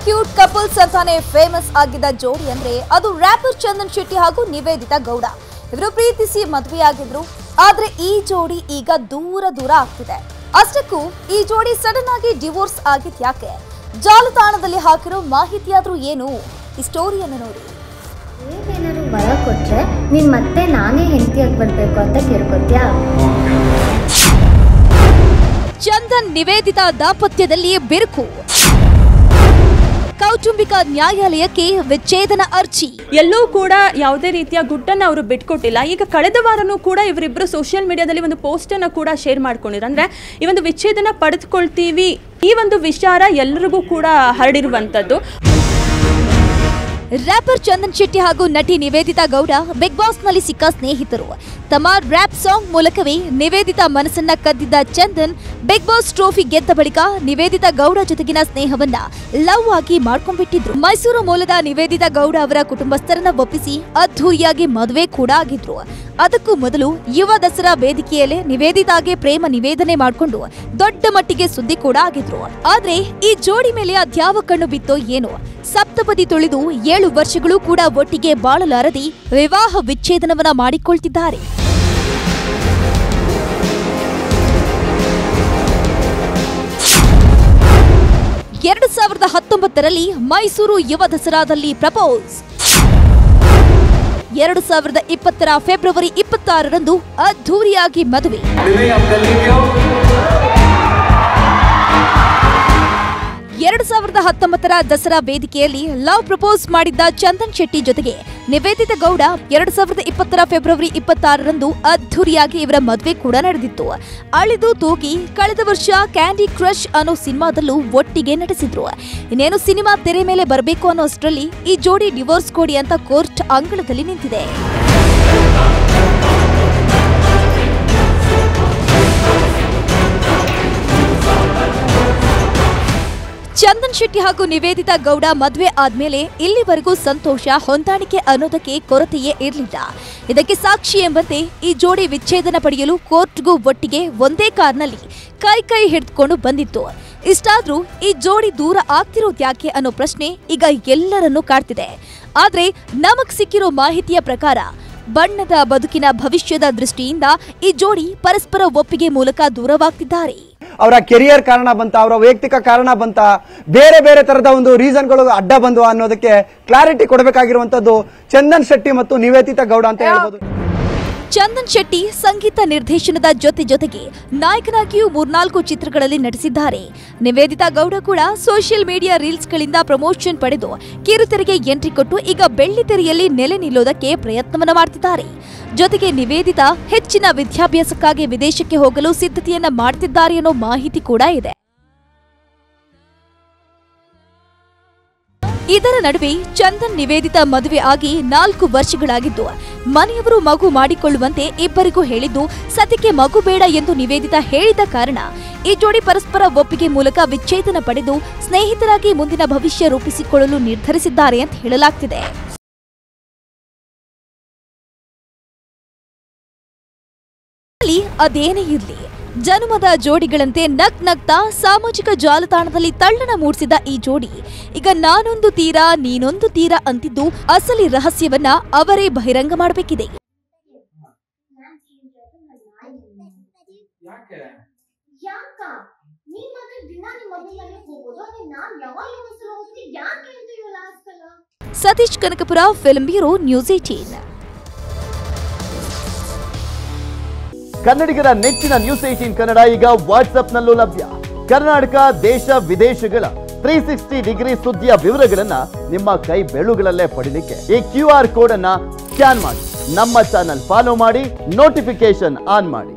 Cute couples ಅಂತಾನೆ famous ಆಗಿದ್ದ ಜೋಡಿ ಅಂದ್ರೆ ಅದು ರ್ಯಾಪರ್ ಚಂದನ್ ಶೆಟ್ಟಿ ಹಾಗೂ ನಿವೇದಿತಾ ಗೌಡ. ಇವರು ಪ್ರೀತಿಸಿ ಮದುವೆಯಾಗಿದ್ರು. ಆದ್ರೆ ಈ ಜೋಡಿ ಈಗ ದೂರ ಆಗ್ತಿದೆ. ಅಷ್ಟಕ್ಕೂ ಈ ಜೋಡಿ ಸಡನ್ ಆಗಿ ಡಿವೋರ್ಸ್ ಆಗಿದ್ ಯಾಕೆ? ಜಾಲತಾಣದಲ್ಲಿ ಹಾಕಿರೋ ಮಾಹಿತಿಯಾದ್ರೂ ಏನು? ಈ ಸ್ಟೋರಿಯನ್ನು ನೋಡಿ. ಏನಾದ್ರು ವರ ಕೊಟ್ರೆ ನೀನ್ ಮತ್ತೆ ನಾನೇ ಹೆಂಡತಿಯಾಗಿ ಬರ್ಬೇಕು ಅಂತ ಕೇಳ್ಕೊತ್ಯಾ? ಚಂದನ್ ನಿವೇದಿತಾ ದಾಂಪತ್ಯದಲ್ಲಿ ಬಿರುಕು. ಕೌಟುಂಬಿಕ ನ್ಯಾಯಾಲಯಕ್ಕೆ ವಿಚ್ಛೇದನ ಅರ್ಜಿ. ಎಲ್ಲೂ ಕೂಡ ಯಾವುದೇ ರೀತಿಯ ಗುಟ್ಟನ್ನು ಅವರು ಬಿಟ್ಕೊಟ್ಟಿಲ್ಲ. ಈಗ ಕಳೆದ ವಾರನೂ ಕೂಡ ಇವರಿಬ್ಬರು ಸೋಷಿಯಲ್ ಮೀಡಿಯಾದಲ್ಲಿ ಒಂದು ಪೋಸ್ಟ್ ಅನ್ನು ಕೂಡ ಶೇರ್ ಮಾಡ್ಕೊಂಡಿದ್ರು. ಅಂದ್ರೆ ಈ ಒಂದು ವಿಚ್ಛೇದನ ಪಡೆದುಕೊಳ್ತೀವಿ ಈ ಒಂದು ವಿಚಾರ ಎಲ್ಲರಿಗೂ ಕೂಡ ಹರಡಿರುವಂತದ್ದು. ರ್ಯಾಪರ್ ಚಂದನ್ ಶೆಟ್ಟಿ ಹಾಗೂ ನಟಿ ನಿವೇದಿತಾ ಗೌಡ ಬಿಗ್ ಬಾಸ್ ನಲ್ಲಿ ಸಿಕ್ಕ ಸ್ನೇಹಿತರು. ತಮ್ಮ ರ್ಯಾಪ್ ಸಾಂಗ್ ಮೂಲಕವೇ ನಿವೇದಿತಾ ಮನಸ್ಸನ್ನ ಕದ್ದಿದ್ದ ಚಂದನ್ ಬಿಗ್ ಬಾಸ್ ಟ್ರೋಫಿ ಗೆದ್ದ ಬಳಿಕ ನಿವೇದಿತಾ ಗೌಡ ಜೊತೆಗಿನ ಸ್ನೇಹವನ್ನ ಲವ್ ಆಗಿ ಮಾಡ್ಕೊಂಡ್ಬಿಟ್ಟಿದ್ರು. ಮೈಸೂರು ಮೂಲದ ನಿವೇದಿತಾ ಗೌಡ ಅವರ ಕುಟುಂಬಸ್ಥರನ್ನ ಒಪ್ಪಿಸಿ ಅದ್ಧೂರಿಯಾಗಿ ಮದುವೆ ಕೂಡ ಆಗಿದ್ರು. ಅದಕ್ಕೂ ಮೊದಲು ಯುವ ದಸರಾ ವೇದಿಕೆಯಲ್ಲೇ ನಿವೇದಿತಾಗೆ ಪ್ರೇಮ ನಿವೇದನೆ ಮಾಡಿಕೊಂಡು ದೊಡ್ಡ ಮಟ್ಟಿಗೆ ಸುದ್ದಿ ಕೂಡ ಆಗಿದ್ರು. ಆದ್ರೆ ಈ ಜೋಡಿ ಮೇಲೆ ಅದ್ಯಾವ ಕಣ್ಣು ಬಿತ್ತೋ ಏನೋ, ಸಪ್ತಪದಿ ತುಳಿದು 7 ವರ್ಷಗಳು ಕೂಡ ಒಟ್ಟಿಗೆ ಬಾಳಲಾರದೆ ವಿವಾಹ ವಿಚ್ಛೇದನವನ್ನ ಮಾಡಿಕೊಳ್ತಿದ್ದಾರೆ. ಎರಡು 2019ರಲ್ಲಿ ಮೈಸೂರು ಯುವ ದಸರಾದಲ್ಲಿ ಪ್ರಪೋಸ್. 2020ರ ಫೆಬ್ರವರಿ 26ರಂದು ಅದ್ಧೂರಿಯಾಗಿ ಮದುವೆ. 2019ರ ದಸರಾ ವೇದಿಕೆಯಲ್ಲಿ ಲವ್ ಪ್ರಪೋಸ್ ಮಾಡಿದ್ದ ಚಂದನ್ ಶೆಟ್ಟಿ ಜೊತೆಗೆ ನಿವೇದಿತಾ ಗೌಡ 2020ರ ಫೆಬ್ರವರಿ 26ರಂದು ಅದ್ಧೂರಿಯಾಗಿ ಇವರ ಮದುವೆ ಕೂಡ ನಡೆದಿತ್ತು. ಅಳಿದು ತೂಗಿ ಕಳೆದ ವರ್ಷ ಕ್ಯಾಂಡಿ ಕ್ರಶ್ ಅನ್ನೋ ಸಿನಿಮಾದಲ್ಲೂ ಒಟ್ಟಿಗೆ ನಟಿಸಿದ್ರು. ಇನ್ನೇನು ಸಿನಿಮಾ ತೆರೆ ಮೇಲೆ ಬರಬೇಕು ಅನ್ನೋ ಅಷ್ಟರಲ್ಲಿ ಈ ಜೋಡಿ ಡಿವೋರ್ಸ್ ಕೊಡಿ ಅಂತ ಕೋರ್ಟ್ ಅಂಗಳದಲ್ಲಿ ನಿಂತಿದೆ. ಚಂದನ್ ಶೆಟ್ಟಿ ಹಾಗೂ ನಿವೇದಿತಾ ಗೌಡ ಮದುವೆ ಆದ್ಮೇಲೆ ಇಲ್ಲಿವರೆಗೂ ಸಂತೋಷ ಹೊಂದಾಣಿಕೆ ಅನ್ನೋದಕ್ಕೆ ಕೊರತೆಯೇ ಇರಲಿಲ್ಲ. ಇದಕ್ಕೆ ಸಾಕ್ಷಿ ಎಂಬಂತೆ ಈ ಜೋಡಿ ವಿಚ್ಛೇದನ ಪಡೆಯಲು ಕೋರ್ಟ್ಗೂ ಒಟ್ಟಿಗೆ ಒಂದೇ ಕಾರ್ನಲ್ಲಿ ಕೈ ಹಿಡಿದುಕೊಂಡು ಬಂದಿತ್ತು. ಇಷ್ಟಾದ್ರೂ ಈ ಜೋಡಿ ದೂರ ಆಗ್ತಿರೋದ್ಯಾಕೆ ಅನ್ನೋ ಪ್ರಶ್ನೆ ಈಗ ಎಲ್ಲರನ್ನೂ ಕಾಡ್ತಿದೆ. ಆದ್ರೆ ನಮಗ್ ಸಿಕ್ಕಿರೋ ಮಾಹಿತಿಯ ಪ್ರಕಾರ ಬಣ್ಣದ ಬದುಕಿನ ಭವಿಷ್ಯದ ದೃಷ್ಟಿಯಿಂದ ಈ ಜೋಡಿ ಪರಸ್ಪರ ಒಪ್ಪಿಗೆ ಮೂಲಕ ದೂರವಾಗ್ತಿದ್ದಾರೆ. ಅವರ ಕೆರಿಯರ್ ಕಾರಣ ಬಂತ, ಅವರ ವೈಯಕ್ತಿಕ ಕಾರಣ ಬಂತ, ಬೇರೆ ತರದ ಒಂದು ರೀಸನ್ಗಳು ಅಡ್ಡ ಬಂದು ಅನ್ನೋದಕ್ಕೆ ಕ್ಲಾರಿಟಿ ಕೊಡಬೇಕಾಗಿರುವಂತದ್ದು ಚಂದನ್ ಶೆಟ್ಟಿ ಮತ್ತು ನಿವೇದಿತಾ ಗೌಡ ಅಂತ ಹೇಳ್ಬೋದು. ಚಂದನ್ ಶೆಟ್ಟಿ ಸಂಗೀತ ನಿರ್ದೇಶನದ ಜೊತೆಗೆ ನಾಯಕನಾಗಿಯೂ 3-4 ಚಿತ್ರಗಳಲ್ಲಿ ನಟಿಸಿದ್ದಾರೆ. ನಿವೇದಿತಾ ಗೌಡ ಕೂಡ ಸೋಷಿಯಲ್ ಮೀಡಿಯಾ ರೀಲ್ಸ್ಗಳಿಂದ ಪ್ರಮೋಷನ್ ಪಡೆದು ಕಿರುತೆರೆಗೆ ಎಂಟ್ರಿ ಕೊಟ್ಟು ಈಗ ಬೆಳ್ಳಿತೆರೆಯಲ್ಲಿ ನೆಲೆ ನಿಲ್ಲೋದಕ್ಕೆ ಪ್ರಯತ್ನವನ್ನ ಮಾಡ್ತಿದ್ದಾರೆ. ಜೊತೆಗೆ ನಿವೇದಿತಾ ಹೆಚ್ಚಿನ ವಿದ್ಯಾಭ್ಯಾಸಕ್ಕಾಗಿ ವಿದೇಶಕ್ಕೆ ಹೋಗಲು ಸಿದ್ಧತೆಯನ್ನ ಮಾಡ್ತಿದ್ದಾರೆ ಅನ್ನೋ ಮಾಹಿತಿ ಕೂಡ ಇದೆ. ಇದರ ನಡುವೆ ಚಂದನ್ ನಿವೇದಿತಾ ಮದುವೆ ಆಗಿ 4 ವರ್ಷಗಳಾಗಿದ್ದು ಮನೆಯವರು ಮಗು ಮಾಡಿಕೊಳ್ಳುವಂತೆ ಇಬ್ಬರಿಗೂ ಹೇಳಿದ್ದು ಸದ್ಯಕ್ಕೆ ಮಗು ಬೇಡ ಎಂದು ನಿವೇದಿತಾ ಹೇಳಿದ ಕಾರಣ ಈ ಜೋಡಿ ಪರಸ್ಪರ ಒಪ್ಪಿಗೆ ಮೂಲಕ ವಿಚ್ಛೇದನ ಪಡೆದು ಸ್ನೇಹಿತರಾಗಿ ಮುಂದಿನ ಭವಿಷ್ಯ ರೂಪಿಸಿಕೊಳ್ಳಲು ನಿರ್ಧರಿಸಿದ್ದಾರೆ ಅಂತ ಹೇಳಲಾಗ್ತಿದೆ. ಅದೇನೇ ಇರ್ಲಿ, ಜನ್ಮದ ಜೋಡಿಗಳಂತೆ ನಗ್ನಗ್ತಾ ಸಾಮಾಜಿಕ ಜಾಲತಾಣದಲ್ಲಿ ತಳ್ಳಣ ಮೂಡಿಸಿದ ಈ ಜೋಡಿ ಈಗ ನಾನೊಂದು ತೀರ ನೀನೊಂದು ತೀರ ಅಂತಿದ್ದು ಅಸಲಿ ರಹಸ್ಯವನ್ನ ಅವರೇ ಬಹಿರಂಗ ಮಾಡಬೇಕಿದೆ. Satish Kanakapura, film bureau, news 18. ಕನ್ನಡಿಗರ ನೆಚ್ಚಿನ ನ್ಯೂಸ್ 18 ಕನ್ನಡ ಈಗ ವಾಟ್ಸ್ಆಪ್ನಲ್ಲೂ ಲಭ್ಯ. ಕರ್ನಾಟಕ, ದೇಶ ವಿದೇಶಗಳ 360 ಡಿಗ್ರಿ ಸುದ್ದಿಯ ವಿವರಗಳನ್ನ ನಿಮ್ಮ ಕೈ ಬೆರಳುಗಳಲ್ಲೇ ಪಡಿಲಿಕ್ಕೆ ಈ QR ಕೋಡ್ ಅನ್ನ ಸ್ಕ್ಯಾನ್ ಮಾಡಿ ನಮ್ಮ ಚಾನಲ್ ಫಾಲೋ ಮಾಡಿ, ನೋಟಿಫಿಕೇಶನ್ ಆನ್ ಮಾಡಿ.